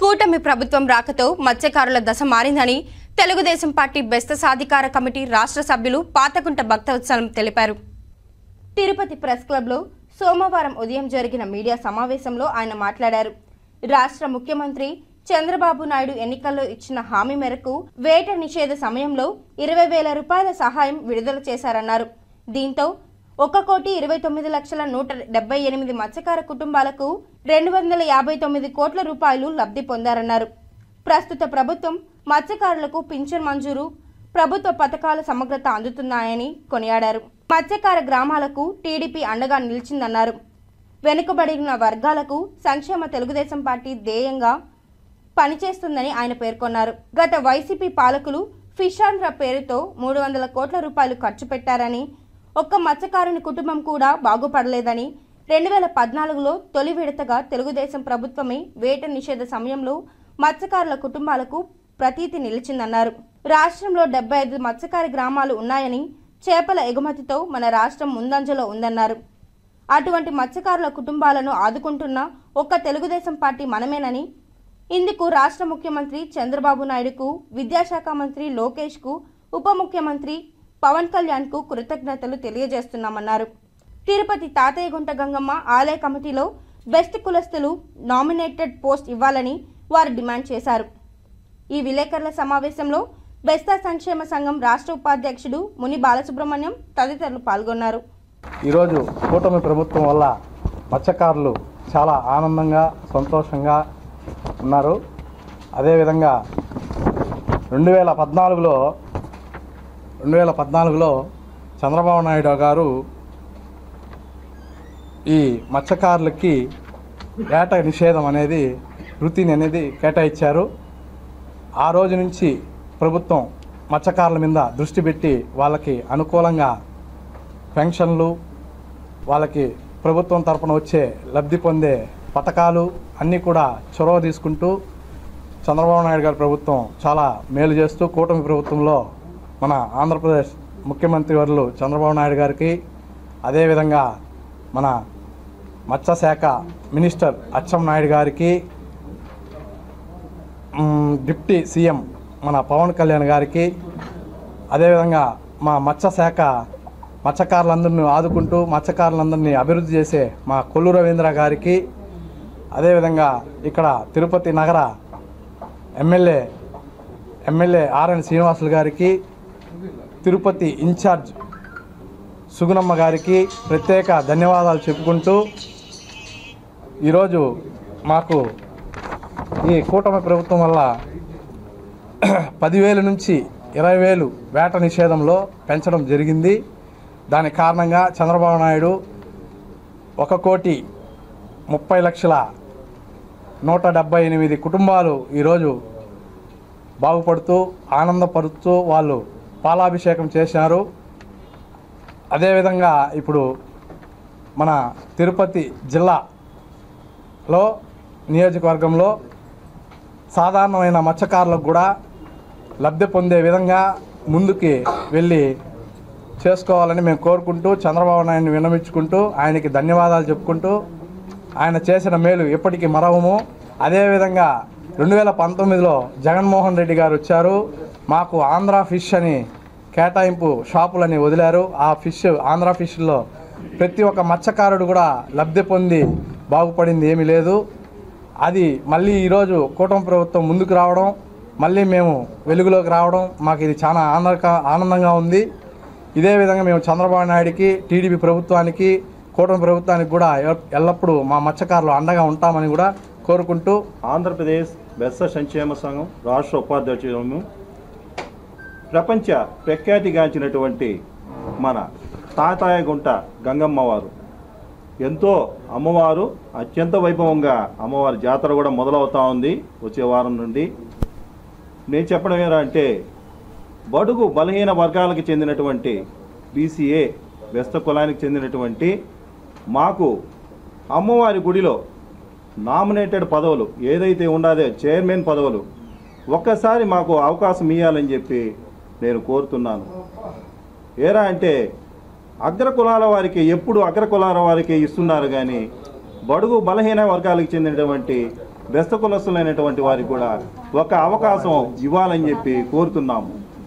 కూటమి ప్రభుత్వం రాకతో మత్స్యకారుల దశ మారిందని తెలుగుదేశం పార్టీ బెస్త సాధికార కమిటీ రాష్ట్ర సభ్యులు పాతకుంట భక్తవత్సలం తెలిపారు. తిరుపతి ప్రెస్ క్లబ్లో సోమవారం ఉదయం జరిగిన మీడియా సమావేశంలో ఆయన మాట్లాడారు. రాష్ట్ర ముఖ్యమంత్రి చంద్రబాబు నాయుడు ఎన్నికల్లో ఇచ్చిన హామీ మేరకు వేట నిషేధ సమయంలో 20,000 రూపాయల సహాయం విడుదల చేశారన్నారు. దీంతో 1,29,178 మత్స్యకార కుటుంబాలకు 259 కోట్ల రూపాయలు లబ్ధి పొందారన్నారు. ప్రస్తుత ప్రభుత్వం మత్స్యకారులకు పింఛన్ మంజూరు, ప్రభుత్వ పథకాల సమగ్రత అందుతున్నాయని కొనియాడారు. మత్స్యకార గ్రామాలకు టీడీపీ అండగా నిలిచిందన్నారు. వెనుకబడిన వర్గాలకు సంక్షేమ తెలుగుదేశం పార్టీ ధ్యేయంగా పనిచేస్తుందని ఆయన పేర్కొన్నారు. గత వైసీపీ పాలకులు ఫిషాంధ్ర పేరుతో 300 కోట్ల రూపాయలు ఖర్చు పెట్టారని, ఒక్క మత్స్యకారుని కుటుంబం కూడా బాగుపడలేదని, 2014లో తొలి విడతగా తెలుగుదేశం ప్రభుత్వమే వేట నిషేధ సమయంలో మత్స్యకారుల కుటుంబాలకు ప్రతీతి నిలిచిందన్నారు. రాష్ట్రంలో 75 మత్స్యకార గ్రామాలు ఉన్నాయని, చేపల ఎగుమతితో మన రాష్ట్రం ముందంజలో ఉందన్నారు. అటువంటి మత్స్యకారుల కుటుంబాలను ఆదుకుంటున్న ఒక్క తెలుగుదేశం పార్టీ మనమేనని, ఇందుకు రాష్ట్ర ముఖ్యమంత్రి చంద్రబాబు నాయుడుకు, విద్యాశాఖ మంత్రి లోకేష్కు, ఉప ముఖ్యమంత్రి పవన్ కళ్యాణ్కు కృతజ్ఞతలు తెలియజేస్తున్నామన్నారు. తిరుపతి తాతయ్యగుంట గంగమ్మ ఆలయ కమిటీలో బెస్ట్ కులస్తులు నామినేటెడ్ పోస్ట్ ఇవ్వాలని వారు డిమాండ్ చేశారు. ఈ విలేకరుల సమావేశంలో బెస్తా సంక్షేమ సంఘం రాష్ట్ర ఉపాధ్యక్షుడు ముని బాలసుబ్రహ్మణ్యం తదితరులు పాల్గొన్నారు. ఈరోజు కూటమి ప్రభుత్వం వల్ల మత్స్యకారులు చాలా ఆనందంగా సంతోషంగా ఉన్నారు. అదేవిధంగా 2014లో చంద్రబాబు నాయుడు గారు ఈ మత్స్యకారులకి వేట నిషేధం అనేది వృత్తిని అనేది కేటాయించారు. ఆ రోజు నుంచి ప్రభుత్వం మత్స్యకారుల మీద దృష్టి పెట్టి వాళ్ళకి అనుకూలంగా పెన్షన్లు, వాళ్ళకి ప్రభుత్వం తరపున వచ్చే లబ్ధి పొందే పథకాలు అన్నీ కూడా చొరవ తీసుకుంటూ చంద్రబాబు నాయుడు గారి ప్రభుత్వం చాలా మేలు చేస్తూ, కూటమి ప్రభుత్వంలో మన ఆంధ్రప్రదేశ్ ముఖ్యమంత్రి వర్యులు చంద్రబాబు నాయుడు గారికి, అదేవిధంగా మన మత్స్యశాఖ మినిస్టర్ అచ్చెన్నాయుడు గారికి, డిప్యూటీ సీఎం మన పవన్ కళ్యాణ్ గారికి, అదేవిధంగా మా మత్స్యకారులందరినీ ఆదుకుంటూ మత్స్యకారులందరినీ అభివృద్ధి చేసే మా కొల్లు రవీంద్ర గారికి, అదేవిధంగా ఇక్కడ తిరుపతి నగర ఎమ్మెల్యే ఆర్ఎన్ శ్రీనివాసులు గారికి, తిరుపతి ఇన్ఛార్జ్ సుగుణమ్మ గారికి ప్రత్యేక ధన్యవాదాలు చెప్పుకుంటూ, ఈరోజు మాకు ఈ కూటమి ప్రభుత్వం వల్ల 10,000 నుంచి 20,000 వేట నిషేధంలో పెంచడం జరిగింది. దానికి కారణంగా చంద్రబాబు నాయుడు 1,30,178 కుటుంబాలు ఈరోజు బాగుపడుతూ ఆనందపడుతూ వాళ్ళు పాలాభిషేకం చేశారు. అదేవిధంగా ఇప్పుడు మన తిరుపతి జిల్లాలో నియోజకవర్గంలో సాధారణమైన మత్స్యకారులకు కూడా లబ్ధి పొందే విధంగా ముందుకి వెళ్ళి చేసుకోవాలని మేము కోరుకుంటూ, చంద్రబాబు నాయుడిని విన్నవించుకుంటూ, ఆయనకి ధన్యవాదాలు చెప్పుకుంటూ, ఆయన చేసిన మేలు ఎప్పటికీ మరవము. అదేవిధంగా 2019లో జగన్మోహన్ రెడ్డి గారు వచ్చారు, మాకు ఆంధ్ర ఫిష్ అని కేటాయింపు షాపులని వదిలారు. ఆ ఫిష్ ఆంధ్ర ఫిష్లో ప్రతి ఒక్క మత్స్యకారుడు కూడా లబ్ధి పొంది బాగుపడింది ఏమీ లేదు. అది మళ్ళీ ఈరోజు కూటమి ప్రభుత్వం ముందుకు రావడం, మళ్ళీ మేము వెలుగులోకి రావడం మాకు ఇది చాలా ఆనందంగా ఉంది. ఇదే విధంగా మేము చంద్రబాబు నాయుడికి, టీడీపీ ప్రభుత్వానికి, కూటమి ప్రభుత్వానికి కూడా ఎల్లప్పుడూ మా మత్స్యకారులు అండగా ఉంటామని కూడా కోరుకుంటూ, ఆంధ్రప్రదేశ్ బెస్త సంక్షేమ సంఘం రాష్ట్ర ఉపాధ్యక్షులు, ప్రపంచ ప్రఖ్యాతిగాంచినటువంటి మన తాతయ్యగుంట గంగమ్మ వారు ఎంతో అమ్మవారు అత్యంత వైభవంగా అమ్మవారి జాతర కూడా మొదలవుతూ ఉంది వచ్చే వారం నుండి. నేను చెప్పడం ఏంటంటే, బడుగు బలహీన వర్గాలకు చెందినటువంటి బీసీఏ బెస్త కులానికి చెందినటువంటి మాకు అమ్మవారి గుడిలో నామినేటెడ్ పదవులు ఏదైతే ఉండాదో చైర్మన్ పదవులు ఒక్కసారి మాకు అవకాశం ఇవ్వాలని చెప్పి నేను కోరుతున్నాను. ఏరా అంటే అగ్రకులాల వారికి ఎప్పుడు అగ్రకులాల వారికి ఇస్తున్నారు కానీ బడుగు బలహీన వర్గాలకు చెందినటువంటి బెస్త కులస్తులైనటువంటి వారికి కూడా ఒక అవకాశం ఇవ్వాలని చెప్పి కోరుతున్నాము.